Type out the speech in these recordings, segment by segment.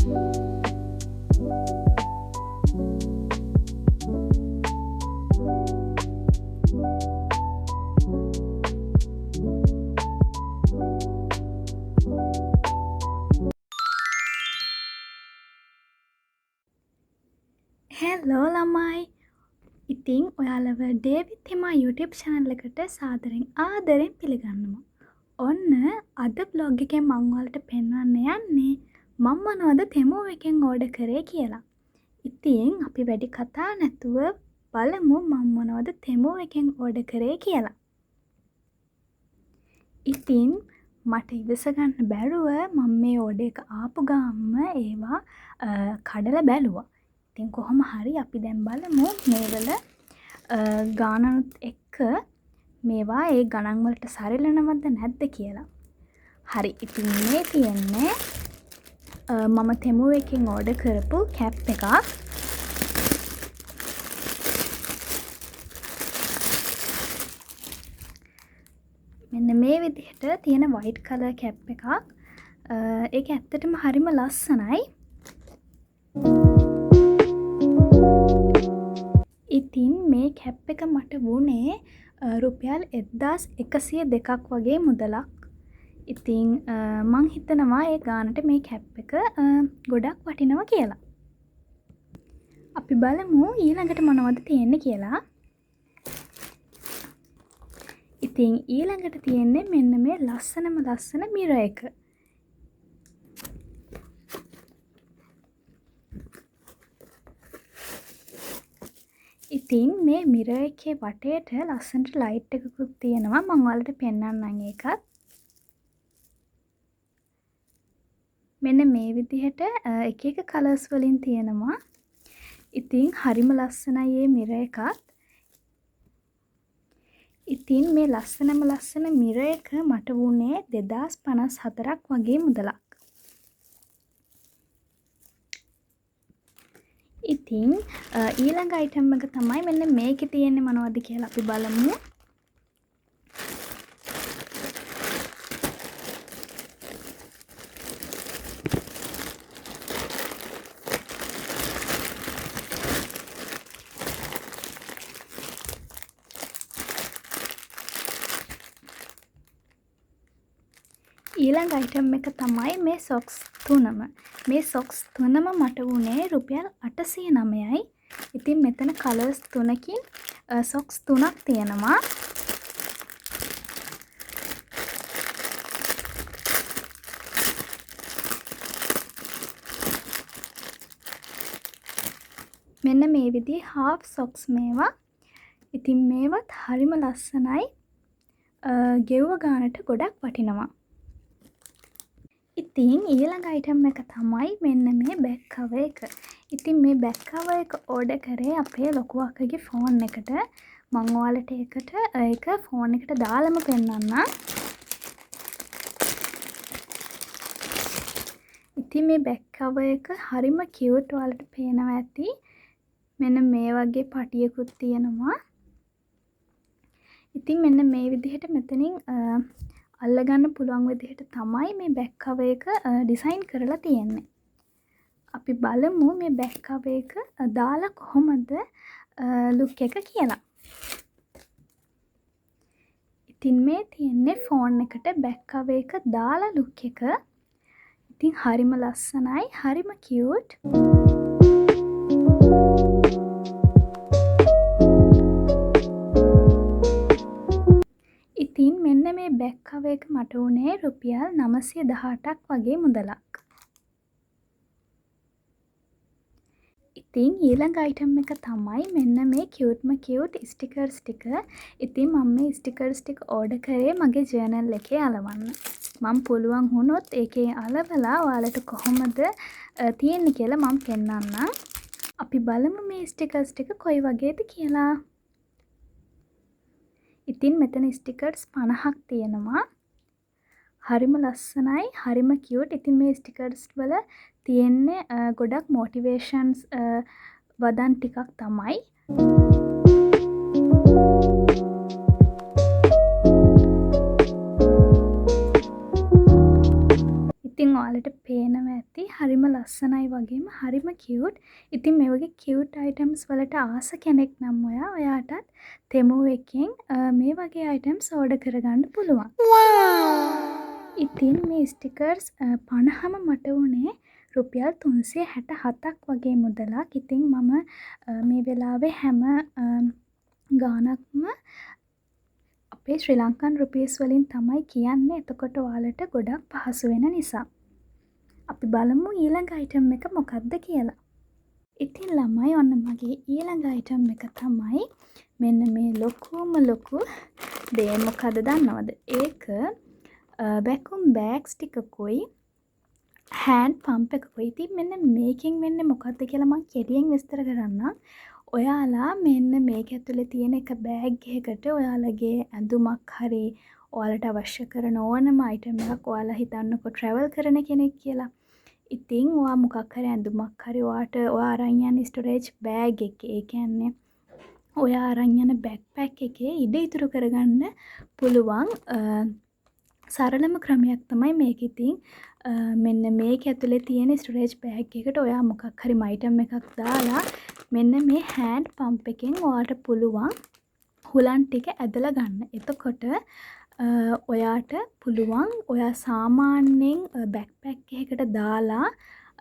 Hello ළමයි. ඉතින් ඔයාලව ඩේවිත් හිමා YouTube channel එකට සාදරෙන් ආදරෙන් පිළිගන්නවා. ඔන්න අද බ්ලොග් එකෙන් මං ඔයාලට පෙන්වන්න යන්නේ මම මොනවද තෙමෝ එකෙන් ඕඩර් කරේ කියලා. ඉතින් අපි වැඩි කතා නැතුව බලමු මම මොනවද තෙමෝ එකෙන් ඕඩර් කරේ කියලා. ඉතින් මට ඉවස ගන්න බැරුව මම මේ ඕඩර් එක ආපු ගාම්ම ඒවා කඩලා බැලුවා. ඉතින් කොහොම හරි අපි දැන් බලමු මේවල ගානනුත් එක්ක මේවා ඒ ගණන් වලට සරිලනවද නැද්ද කියලා. හරි. ඉතින් මේ තියෙන්නේ මම තෙමෝ එකෙන් ඕඩර් කරපු කැප් එකක්. මෙන්න මේ විදිහට තියෙන වයිට් කලර් කැප් එකක්. ඒක ඇත්තටම හරිම ලස්සනයි. ඉතින් මේ කැප් එක මට වුණේ රුපියල් 1102ක් වගේ මුදලක්. ඉතින් මං හිතනවා ඒ ගානට මේ කැප් එක ගොඩක් වටිනවා කියලා. අපි බලමු ඊළඟට මොනවද තියෙන්නේ කියලා. ඉතින් ඊළඟට තියෙන්නේ මෙන්න මේ ලස්සන මිරර් එක. ඉතින් මේ මිරර් එකේ වටේට ලස්සනට ලයිට් එකකුත් තියෙනවා. මම ඔයාලට පෙන්වන්නම් ඒකත්. මෙන්න මේ විදිහට එක එක කලර්ස් වලින් තියෙනවා. ඉතින් හරිම ලස්සනයි මේ මිරර් එකත්. ඉතින් මේ ලස්සන මිරර් එක මට වුණේ 2054ක් වගේ මුදලක්. ඉතින් ඊළඟ අයිටම් එක තමයි මෙන්න මේකේ තියෙන්නේ මොනවද කියලා අපි බලමු. ඊළඟ අයිටම් එක තමයි මේ සොක්ස් තුනම. මේ සොක්ස් තුනම මට වුණේ රුපියල් 809යි. ඉතින් මෙතන කලර්ස් තුනකින් සොක්ස් තුනක් තියෙනවා. මෙන්න මේ විදිහේ half socks මේවා. ඉතින් මේවත් හරිම ලස්සනයි. ගෙව්ව ගානට ගොඩක් වටිනවා. ඉතින් ඊළඟ අයිටම් එක තමයි මෙන්න මේ බෑග් කවර් එක. ඉතින් මේ බෑග් කවර් එක ඕඩර් කරේ අපේ ලොකු අක්කගේ ෆෝන් එකට. මම ඔයාලට ඒක ෆෝන් එකට දාලම පෙන්නන්නම්. ඉතින් මේ බෑග් කවර් එක හරිම කියුට්. ඔයාලට පේනවා ඇති. මෙන්න මේ වගේ පටියකුත් තියෙනවා. ඉතින් මෙන්න මේ විදිහට මෙතනින් අල්ලගන්න පුළුවන් විදිහට තමයි මේ බෑග් කවර් එක ඩිසයින් කරලා තියෙන්නේ. අපි බලමු මේ බෑග් කවර් එක දාලා කොහොමද ලුක් එක කියලා. ඉතින් මේ තියෙන්නේ ෆෝන් එකට බෑග් කවර් එක දාලා ලුක් එක. ඉතින් හරිම ලස්සනයි, හරිම කියුට්. ඉතින් මෙන්න මේ බෑග් කවර් එක මට උනේ රුපියල් 918ක් වගේ මුදලක්. ඉතින් ඊළඟ අයිටම් එක තමයි මෙන්න මේ කියුට්ම කියුට් ස්ටිකර්ස් ටික. ඉතින් මම මේ ස්ටිකර්ස් ටික ඕඩර් කරේ මගේ ජර්නල් එකේ අලවන්න. මම පුළුවන් වුණොත් ඒකේ අලවලා ඔයාලට කොහොමද තියෙන්නේ කියලා මම පෙන්නන්නම්. අපි බලමු මේ ස්ටිකර්ස් ටික කොයි වගේද කියලා. ඉතින් මෙතන ස්ටිකර්ස් 50ක් තියෙනවා. හරිම ලස්සනයි, හරිම කියුට්. ඉතින් මේ ස්ටිකර්ස් වල තියෙන්නේ ගොඩක් මොටිවේෂන්ස් වදන් ටිකක් තමයි. ඉතින් ඔයාලට පේනවා ඇති හරිම ලස්සනයි වගේම හරිම කියුට්. ඉතින් මේ වගේ කියුට් අයිටම්ස් වලට ආස කෙනෙක් නම් ඔයාටත් තෙමෝ එකෙන් මේ වගේ අයිටම්ස් ඕඩර් කරගන්න පුළුවන්. ඉතින් මේ ස්ටිකර්ස් 50ම මට වුණේ රුපියල් 367ක් වගේ මුදලක්. ඉතින් මම මේ වෙලාවේ හැම ගානක්ම අපේ ශ්‍රී ලංකන් රුපීස් වලින් තමයි කියන්නේ. එතකොට ඔයාලට ගොඩක් පහසු වෙන නිසා. අපි බලමු ඊළඟ අයිටම් එක මොකක්ද කියලා. ඉතින් ළමයි ඔන්න මගේ ඊළඟ අයිටම් එක තමයි මෙන්න මේ ලොකුම ලොකු දේ මොකද දන්නවද? ඒක වැකුම් බෑග්ස් ටිකකුයි හෑන්ඩ් පම්ප් එකකුයි. ඉතින් මෙන්න මේකෙන් වෙන්නේ මොකක්ද කියලා මම කෙටියෙන් විස්තර කරන්නම්. ඔයාලා මෙන්න මේක ඇතුලේ තියෙන එක බෑග් එකකට ඔයාලගේ ඇඳුමක් හරි ඔයාලට අවශ්‍ය කරන ඕනම අයිටම් එකක් ඔයාලා හිතන්නකෝ ට්‍රැවල් කරන කෙනෙක් කියලා. ඉතින් ඔයා මොකක් හරි ඇඳුමක් හරි ඔයා අරන් යන ස්ටෝරේජ් බෑග් එකේ, ඒ කියන්නේ ඔයා අරන් යන බෑග්පැක් එකේ ඉඩ ඉතුරු කරගන්න පුළුවන් සරලම ක්‍රමයක් තමයි මේක. ඉතින් මෙන්න මේක ඇතුලේ තියෙන ස්ටෝරේජ් බෑග් එකට ඔයා මොකක් හරි අයිටම් එකක් දාලා මෙන්න මේ හෑන්ඩ් පම්ප් එකෙන් ඔයාට පුළුවන් හුලන් ටික ඇදලා ගන්න. එතකොට ඔයාට පුළුවන් ඔයා සාමාන්‍යයෙන් බෑග්පැක් එකකට දාලා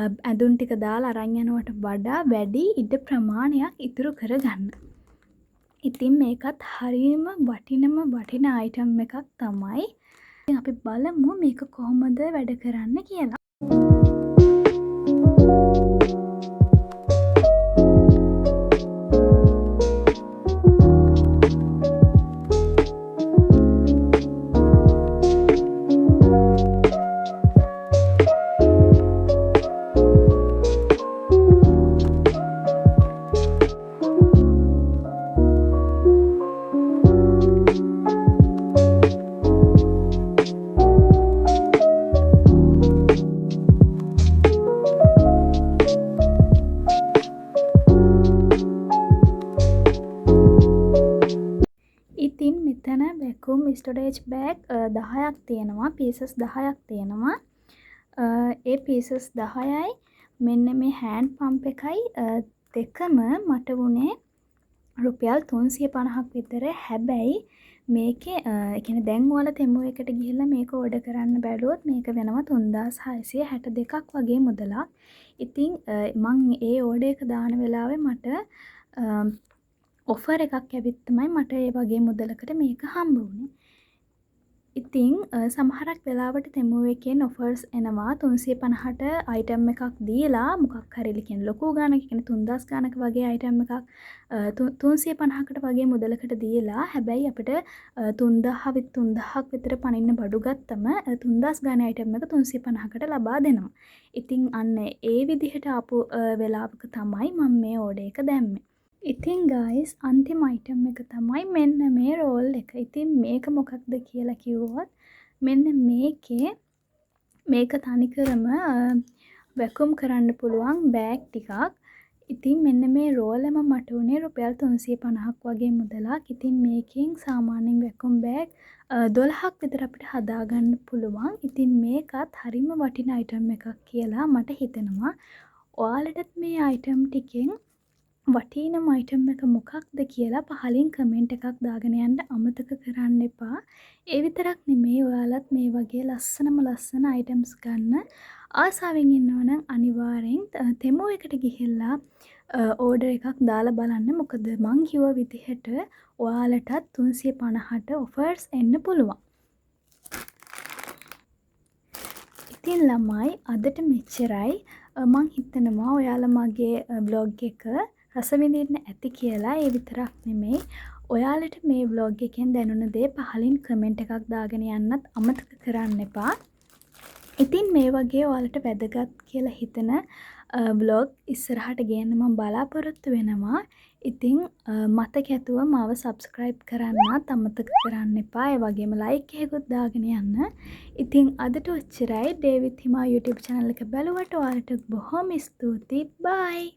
ඇඳුම් ටික දාලා අරන් යනවට වඩා වැඩි ඉඩ ප්‍රමාණයක් ඉතුරු කරගන්න. ඉතින් මේකත් හරියම වටින අයිටම් එකක් තමයි. ඉතින් අපි බලමු මේක කොහොමද වැඩ කරන්න කියලා. ඉතින් මෙතන වැකුම් ස්ටෝරේජ් බෑග් 10ක් තියෙනවා. පීසස් 10ක් තියෙනවා. ඒ පීසස් 10යි මෙන්න මේ හෑන්ඩ් පම්ප් එකයි දෙකම මට වුණේ රුපියල් 350ක් විතර. හැබැයි මේකේ ඒ කියන්නේ දැන් ඔයාලා තෙමෝ එකට ගිහිල්ලා මේක ඕඩර් කරන්න බැලුවොත් මේක වෙනවා 3662ක් වගේ මුදලක්. ඉතින් මං ඒ ඕඩර් එක දාන වෙලාවේ මට ඔෆර් එකක් ඇවිත් තමයි මට ඒ වගේ මුදලකට මේක හම්බ වුණේ. ඉතින් සමහරක් වෙලාවට තෙමෝ එකෙන් ඔෆර්ස් එනවා 350ට අයිටම් එකක් දීලා මොකක් හරි කියන්නේ ලොකු ගානක් කියන්නේ 3000 ගානක වගේ අයිටම් එකක් 350කට වගේ මුදලකට දීලා හැබැයි අපිට 3000ක් විතර පනින්න බඩු ගත්තම 3000 ගානේ අයිටම් එක 350කට ලබා දෙනවා. ඉතින් අන්න ඒ විදිහට ආපු වෙලාවක තමයි මම මේ ඕඩර් එක දැම්මේ. ඉතින් ගයිස් අන්තිම අයිටම් එක තමයි මෙන්න මේ රෝල් එක. ඉතින් මේක මොකක්ද කියලා කිව්වොත් මෙන්න මේක තනිකරම වැකුම් කරන්න පුළුවන් බෑග් ටිකක්. ඉතින් මෙන්න මේ රෝලම මට උනේ රුපියල් 350ක් වගේ මුදලක්. ඉතින් මේකෙන් සාමාන්‍යයෙන් වැකුම් බෑග් 12ක් විතර අපිට හදාගන්න පුළුවන්. ඉතින් මේකත් හරිම වටින අයිටම් එකක් කියලා මට හිතෙනවා. ඔයාලටත් මේ අයිටම් ටිකෙන් වටිනම අයිටම් එක මොකක්ද කියලා පහලින් කමෙන්ට් එකක් දාගෙන යන්න අමතක කරන්න එපා. ඒ විතරක් නෙමෙයි ඔයාලත් මේ වගේ ලස්සන අයිටම්ස් ගන්න ආසාවෙන් ඉන්නවා නම් අනිවාර්යෙන් තෙමෝ එකට ගිහිල්ලා ඕඩර් එකක් දාලා බලන්න. මොකද මං කිව්ව විදිහට ඔයාලටත් 350ට ඔෆර්ස් එන්න පුළුවන්. ඉතින් ළමයි අදට මෙච්චරයි. මං හිතනවා ඔයාලා මගේ බ්ලොග් එක රස විඳින්න ඇති කියලා. ඒ විතරක් නෙමෙයි ඔයාලට මේ බ්ලොග් එකෙන් දැනුණ දේ පහලින් කමෙන්ට් එකක් දාගෙන යන්නත් අමතක කරන්න එපා. ඉතින් මේ වගේ ඔයාලට වැදගත් කියලා හිතන බ්ලොග් ඉස්සරහට ගේන්න මම බලාපොරොත්තු වෙනවා. ඉතින් මතක ඇතුව මාව සබ්ස්ක්‍රයිබ් කරන්නත් අමතක කරන්න එපා. ඒ වගේම ලයික් එකකුත් දාගෙන යන්න. ඉතින් අදට ඔච්චරයි. ඩේවිඩ් හිමා YouTube channel එක බලුවට ඔයාලට බොහොම ස්තුතියි. බයි.